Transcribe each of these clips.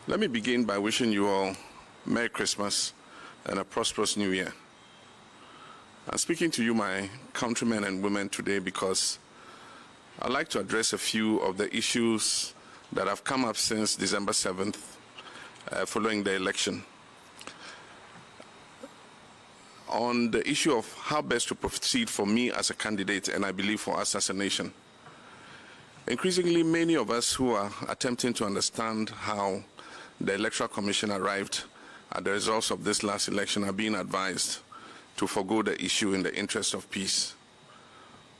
Let me begin by wishing you all Merry Christmas and a prosperous New Year. I'm speaking to you, my countrymen and women, today because I'd like to address a few of the issues that have come up since December 7th, following the election. On the issue of how best to proceed for me as a candidate, and I believe for us as a nation. Increasingly, many of us who are attempting to understand how the Electoral Commission arrived at the results of this last election are being advised to forgo the issue in the interest of peace.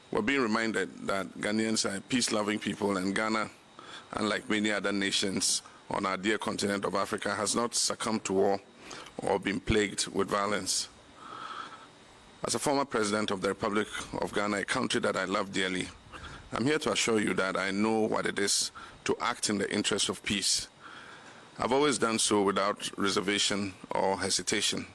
We're being reminded that Ghanaians are a peace-loving people, and Ghana, unlike many other nations on our dear continent of Africa, has not succumbed to war or been plagued with violence. As a former president of the Republic of Ghana, a country that I love dearly, I'm here to assure you that I know what it is to act in the interest of peace. I've always done so without reservation or hesitation.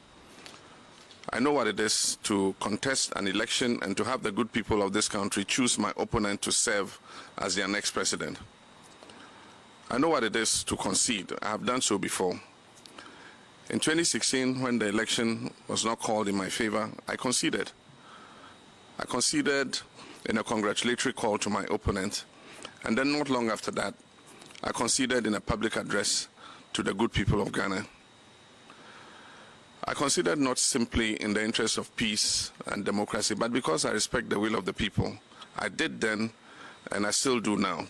I know what it is to contest an election and to have the good people of this country choose my opponent to serve as their next president. I know what it is to concede. I have done so before. In 2016, when the election was not called in my favor, I conceded. I conceded in a congratulatory call to my opponent, and then not long after that, I conceded in a public address to the good people of Ghana. I considered not simply in the interest of peace and democracy, but because I respect the will of the people. I did then, and I still do now.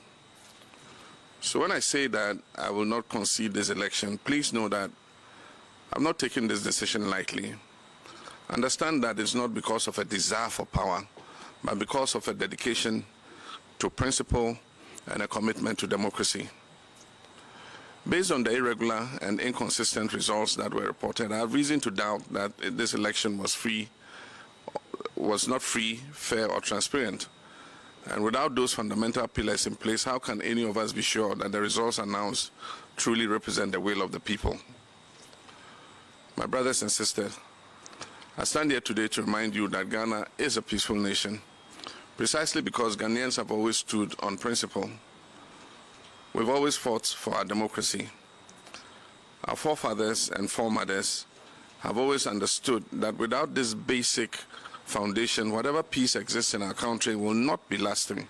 So when I say that I will not concede this election, please know that I'm not taking this decision lightly. Understand that it's not because of a desire for power, but because of a dedication to principle and a commitment to democracy. Based on the irregular and inconsistent results that were reported, I have reason to doubt that this election was not free, fair, or transparent. And without those fundamental pillars in place, how can any of us be sure that the results announced truly represent the will of the people? My brothers and sisters, I stand here today to remind you that Ghana is a peaceful nation, precisely because Ghanaians have always stood on principle. We've always fought for our democracy. Our forefathers and foremothers have always understood that without this basic foundation, whatever peace exists in our country will not be lasting.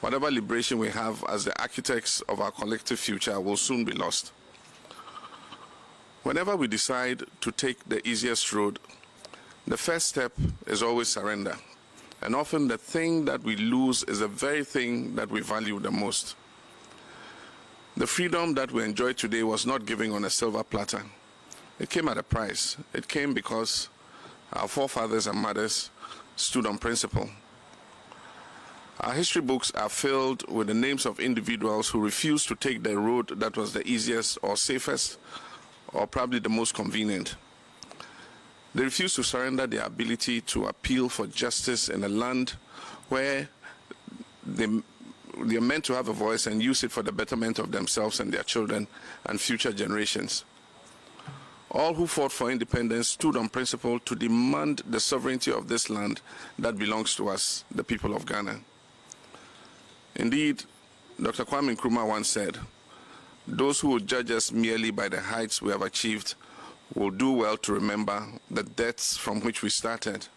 Whatever liberation we have as the architects of our collective future will soon be lost. Whenever we decide to take the easiest road, the first step is always surrender. And often the thing that we lose is the very thing that we value the most. The freedom that we enjoy today was not given on a silver platter. It came at a price. It came because our forefathers and mothers stood on principle. Our history books are filled with the names of individuals who refused to take the road that was the easiest or safest or probably the most convenient. They refused to surrender their ability to appeal for justice in a land where they are meant to have a voice and use it for the betterment of themselves and their children and future generations. All who fought for independence stood on principle to demand the sovereignty of this land that belongs to us, the people of Ghana. Indeed, Dr. Kwame Nkrumah once said, "Those who would judge us merely by the heights we have achieved will do well to remember the depths from which we started."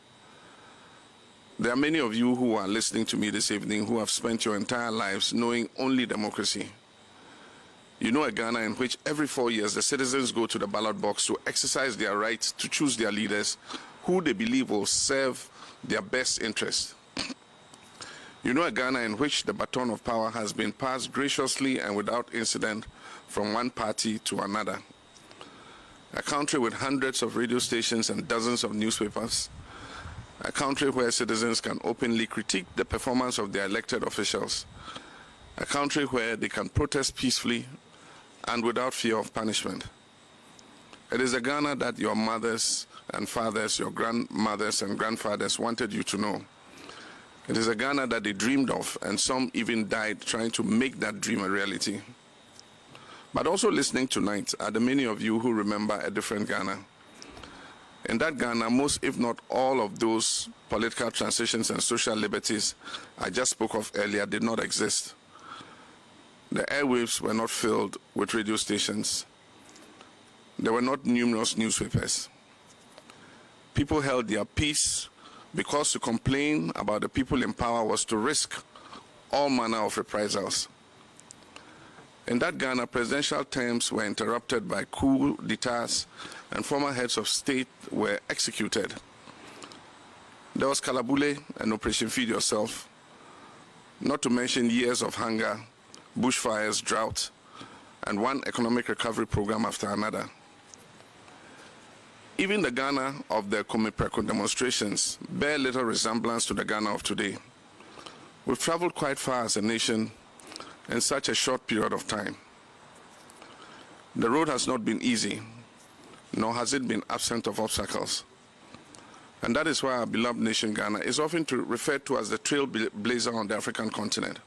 There are many of you who are listening to me this evening who have spent your entire lives knowing only democracy. You know a Ghana in which every 4 years the citizens go to the ballot box to exercise their right to choose their leaders who they believe will serve their best interest. You know a Ghana in which the baton of power has been passed graciously and without incident from one party to another. A country with hundreds of radio stations and dozens of newspapers. A country where citizens can openly critique the performance of their elected officials. A country where they can protest peacefully and without fear of punishment. It is a Ghana that your mothers and fathers, your grandmothers and grandfathers wanted you to know. It is a Ghana that they dreamed of, and some even died trying to make that dream a reality. But also listening tonight are the many of you who remember a different Ghana. In that Ghana, most, if not all, of those political transitions and social liberties I just spoke of earlier did not exist. The airwaves were not filled with radio stations. There were not numerous newspapers. People held their peace because to complain about the people in power was to risk all manner of reprisals. In that Ghana, presidential terms were interrupted by coup d'etats and former heads of state were executed. There was Kalabule and Operation Feed Yourself, not to mention years of hunger, bushfires, drought, and one economic recovery program after another. Even the Ghana of the Komipreko demonstrations bear little resemblance to the Ghana of today. We've traveled quite far as a nation in such a short period of time. The road has not been easy, nor has it been absent of obstacles. And that is why our beloved nation Ghana is often referred to as the trailblazer on the African continent.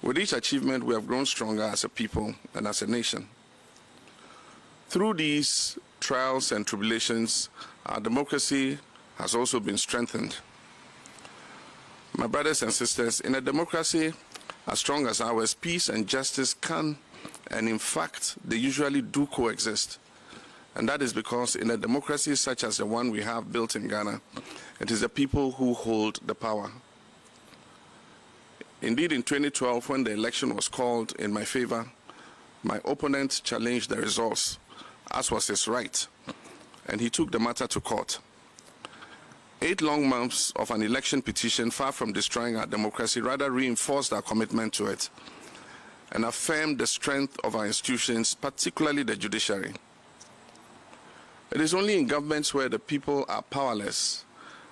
With each achievement, we have grown stronger as a people and as a nation. Through these trials and tribulations, our democracy has also been strengthened. My brothers and sisters, in a democracy as strong as ours, peace and justice can, and in fact, they usually do coexist. And that is because in a democracy such as the one we have built in Ghana, it is the people who hold the power. Indeed, in 2012, when the election was called in my favor, my opponent challenged the results, as was his right, and he took the matter to court. 8 long months of an election petition, far from destroying our democracy, rather reinforced our commitment to it and affirmed the strength of our institutions, particularly the judiciary. It is only in governments where the people are powerless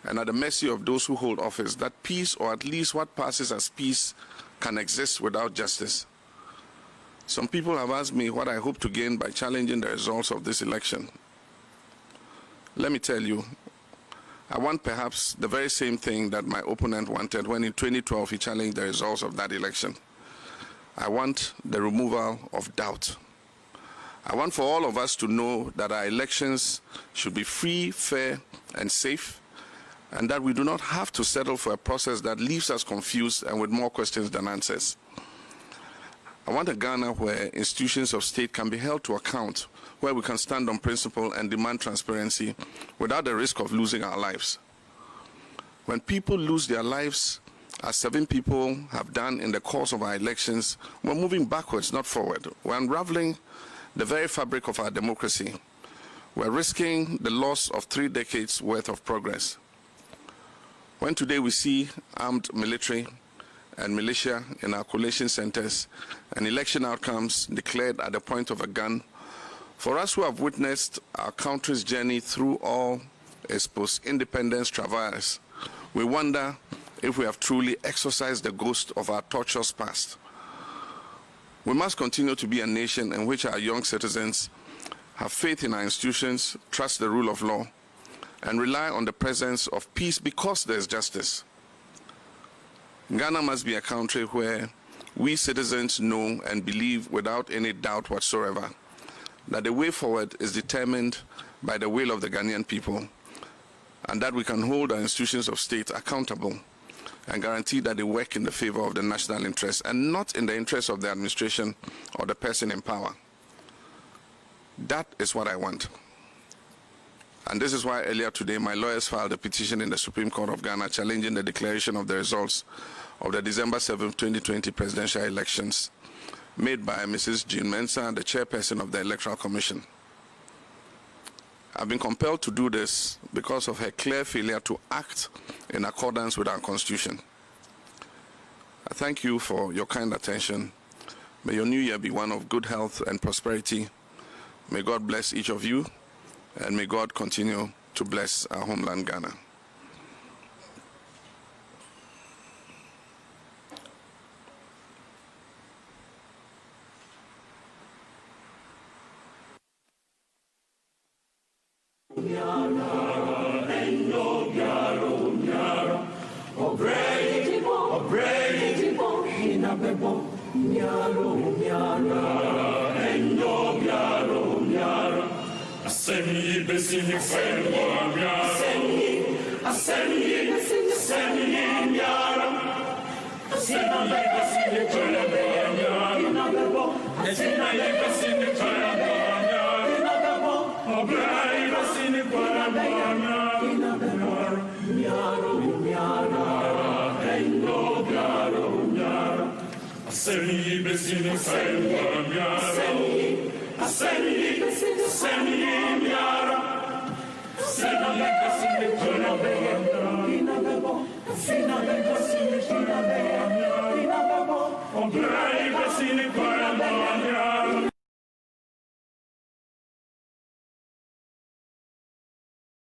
and at the mercy of those who hold office that peace, or at least what passes as peace, can exist without justice. Some people have asked me what I hope to gain by challenging the results of this election. Let me tell you, I want perhaps the very same thing that my opponent wanted when in 2012 he challenged the results of that election. I want the removal of doubt. I want for all of us to know that our elections should be free, fair, and safe, and that we do not have to settle for a process that leaves us confused and with more questions than answers. I want a Ghana where institutions of state can be held to account, where we can stand on principle and demand transparency without the risk of losing our lives. When people lose their lives, as 7 people have done in the course of our elections, we're moving backwards, not forward. We're unraveling the very fabric of our democracy. We're risking the loss of 3 decades worth of progress. When today we see armed military and militia in our collation centers and election outcomes declared at the point of a gun, for us who have witnessed our country's journey through all its post-independence travails, we wonder if we have truly exorcised the ghost of our torturous past. We must continue to be a nation in which our young citizens have faith in our institutions, trust the rule of law, and rely on the presence of peace because there is justice. Ghana must be a country where we citizens know and believe without any doubt whatsoever that the way forward is determined by the will of the Ghanaian people, and that we can hold our institutions of state accountable and guarantee that they work in the favor of the national interest and not in the interest of the administration or the person in power. That is what I want. And this is why earlier today my lawyers filed a petition in the Supreme Court of Ghana challenging the declaration of the results of the December 7, 2020 presidential elections made by Mrs. Jean Mensah, the chairperson of the Electoral Commission. I've been compelled to do this because of her clear failure to act in accordance with our Constitution. I thank you for your kind attention. May your new year be one of good health and prosperity. May God bless each of you, and may God continue to bless our homeland, Ghana. Send Seni